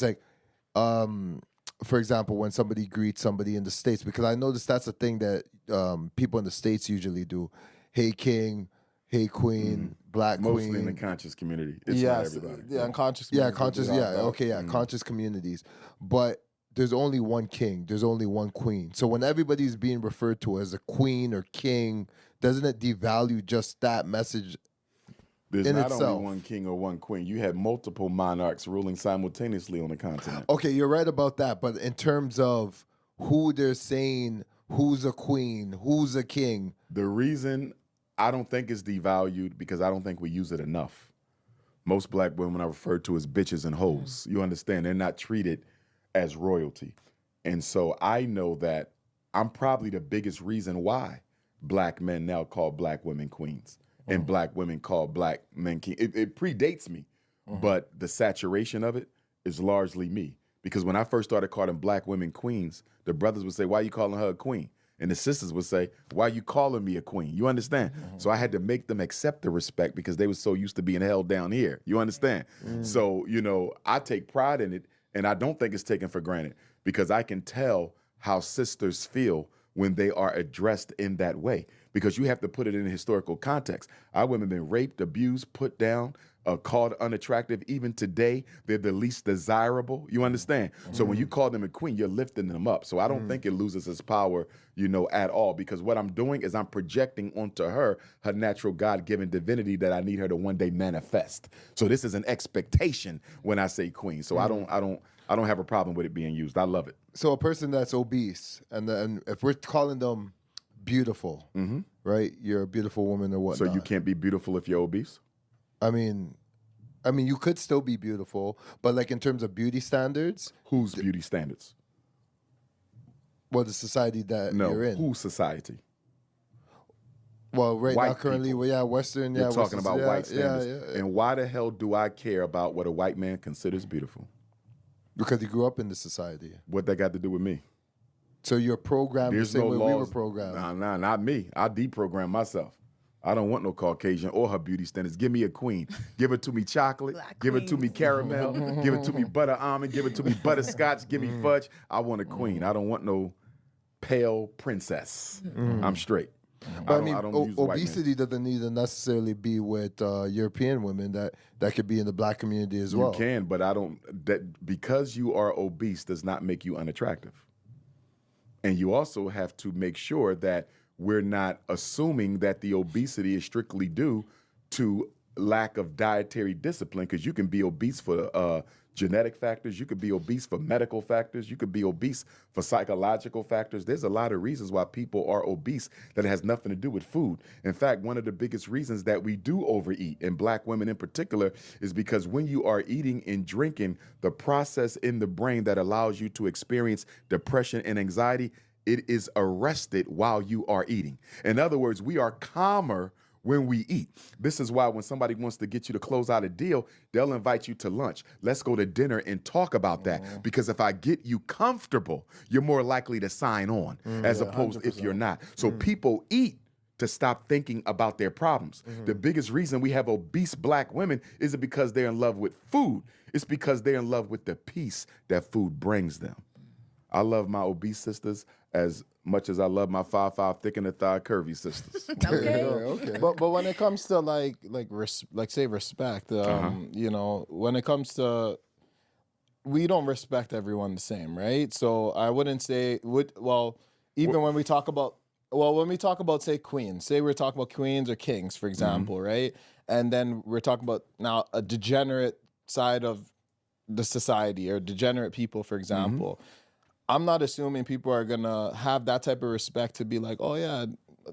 It's like, for example, when somebody greets somebody in the States, because I noticed that's a thing that people in the States usually do. Hey, king. Hey, queen. Black Mostly queen. in the conscious community. It's not Yes, everybody. yeah, unconscious. Yeah, communities conscious. do that, Yeah, but- okay, yeah, conscious communities. But there's only one king. There's only one queen. So when everybody's being referred to as a queen or king, doesn't it devalue just that message? There's in not itself. only one king or one queen. You had multiple monarchs ruling simultaneously on the continent. Okay, you're right about that. But in terms of who they're saying, who's a queen, who's a king? The reason I don't think it's devalued because I don't think we use it enough. Most black women are referred to as bitches and hoes. You understand? They're not treated as royalty. And so I know that I'm probably the biggest reason why black men now call black women queens and black women call black men king. It predates me, but the saturation of it is largely me. Because when I first started calling black women queens, the brothers would say, why are you calling her a queen? And the sisters would say, why are you calling me a queen? You understand? So I had to make them accept the respect because they were so used to being held down here. You understand? So, you know, I take pride in it, and I don't think it's taken for granted because I can tell how sisters feel when they are addressed in that way because you have to put it in a historical context. Our women been raped, abused, put down, called unattractive. Even today, they're the least desirable. You understand? So when you call them a queen, you're lifting them up. So I don't think it loses its power, you know, at all because what I'm doing is I'm projecting onto her natural God-given divinity that I need her to one day manifest. So this is an expectation when I say queen. So I don't have a problem with it being used. I love it. So a person that's obese, and if we're calling them beautiful, right? You're a beautiful woman or whatnot. So you can't be beautiful if you're obese? I mean, you could still be beautiful, but like in terms of beauty standards, Whose beauty standards? well, the society that you're in. Whose society? Well, right White now, currently, people. well, yeah, Western. You're yeah, talking Western, about yeah, white standards. Yeah. And why the hell do I care about what a white man considers beautiful? Because you grew up in the society. What that got to do with me? So you're programmed There's the same no way laws. we were programmed. Nah, not me. I deprogram myself. I don't want no Caucasian or her beauty standards. Give me a queen. Give it to me chocolate. Black Give it to me queens. caramel. Give it to me butter almond. Give it to me butterscotch. Give me fudge. I want a queen. I don't want no pale princess. I'm straight. But I don't use white men. obesity doesn't need to necessarily be with European women. That could be in the black community as well. You can, but I don't. That because you are obese does not make you unattractive. And you also have to make sure that we're not assuming that the obesity is strictly due to lack of dietary discipline, because you can be obese for genetic factors, you could be obese for medical factors, you could be obese for psychological factors. There's a lot of reasons why people are obese that has nothing to do with food. In fact, one of the biggest reasons that we do overeat, and black women in particular, is because when you are eating and drinking, the process in the brain that allows you to experience depression and anxiety, it is arrested while you are eating. In other words, we are calmer when we eat. This is why when somebody wants to get you to close out a deal, they'll invite you to lunch. Let's go to dinner and talk about that. Because if I get you comfortable, you're more likely to sign on as opposed if you're not. So people eat to stop thinking about their problems. The biggest reason we have obese black women isn't because they're in love with food. It's because they're in love with the peace that food brings them. I love my obese sisters as much as I love my 5'5" thick in the thigh curvy sisters. Okay. Okay. But when it comes to like say respect, you know, when it comes to, we don't respect everyone the same, right? So I wouldn't say even when we talk about say queens, say we're talking about queens or kings, for example, right? And then we're talking about now a degenerate side of the society or degenerate people, for example. I'm not assuming people are gonna have that type of respect to be like, oh yeah,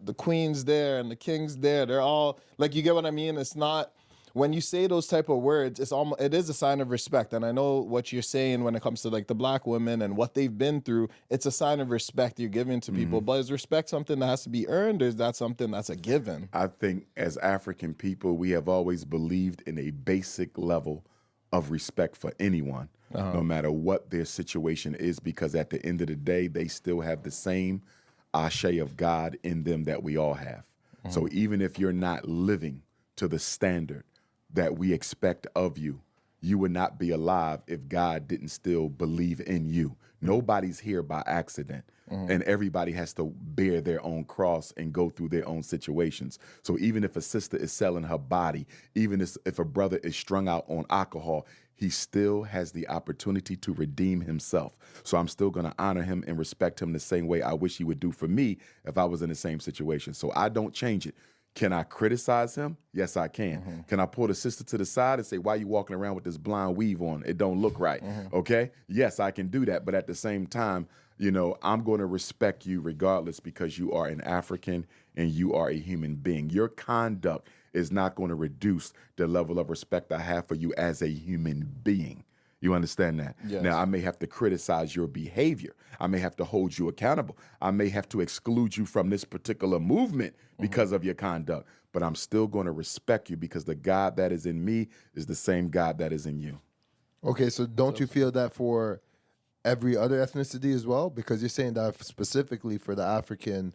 the queen's there and the king's there. They're all like, you get what I mean? It's not, when you say those type of words, it is a sign of respect. And I know what you're saying when it comes to like the black women and what they've been through. It's a sign of respect you're giving to people. But is respect something that has to be earned, or is that something that's a given? I think as African people, we have always believed in a basic level of respect for anyone, no matter what their situation is, because at the end of the day, they still have the same ashe of God in them that we all have. So even if you're not living to the standard that we expect of you, you would not be alive if God didn't still believe in you. Nobody's here by accident. And everybody has to bear their own cross and go through their own situations. So even if a sister is selling her body, even if a brother is strung out on alcohol, he still has the opportunity to redeem himself. So I'm still going to honor him and respect him the same way I wish he would do for me if I was in the same situation. So I don't change it. Can I criticize him? Yes, I can. Can I pull the sister to the side and say, why you walking around with this blonde weave on? It don't look right. Okay? Yes, I can do that. But at the same time, you know, I'm going to respect you regardless because you are an African and you are a human being. Your conduct is not going to reduce the level of respect I have for you as a human being. You understand that? Yes. Now, I may have to criticize your behavior. I may have to hold you accountable. I may have to exclude you from this particular movement because of your conduct. But I'm still going to respect you because the God that is in me is the same God that is in you. Okay, so don't you feel that for every other ethnicity as well? Because you're saying that specifically for the African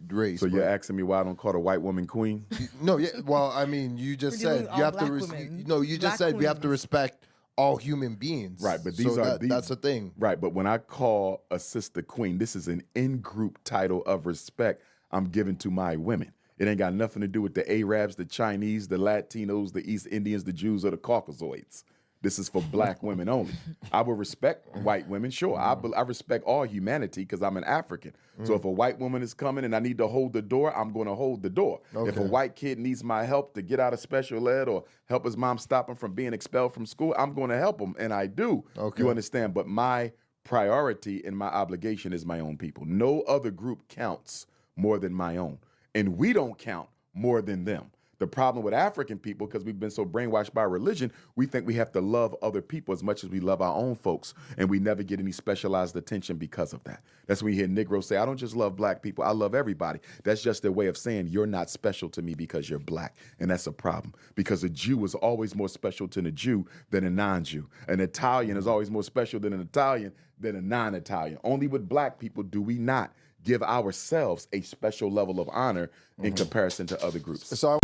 race. So you're but- asking me why I don't call a white woman queen? No, yeah. Well, I mean, you just We're said doing you all have to. black women. You just Black said we have to queens. respect all human beings. Right, but So that's the thing. Right, but when I call a sister queen, this is an in-group title of respect I'm giving to my women. It ain't got nothing to do with the Arabs, the Chinese, the Latinos, the East Indians, the Jews, or the Caucasoids. This is for black women only. I will respect white women, sure. I respect all humanity because I'm an African. So if a white woman is coming and I need to hold the door, I'm going to hold the door. If a white kid needs my help to get out of special ed or help his mom stop him from being expelled from school, I'm going to help him, and I do. Okay. You understand? But my priority and my obligation is my own people. No other group counts more than my own. And we don't count more than them. The problem with African people, because we've been so brainwashed by religion, we think we have to love other people as much as we love our own folks, and we never get any specialized attention because of that. That's when you hear Negroes say, I don't just love black people, I love everybody. That's just their way of saying you're not special to me because you're black, and that's a problem, because a Jew is always more special to a Jew than a non-Jew. An Italian is always more special than an Italian than a non-Italian. Only with black people do we not give ourselves a special level of honor in comparison to other groups. So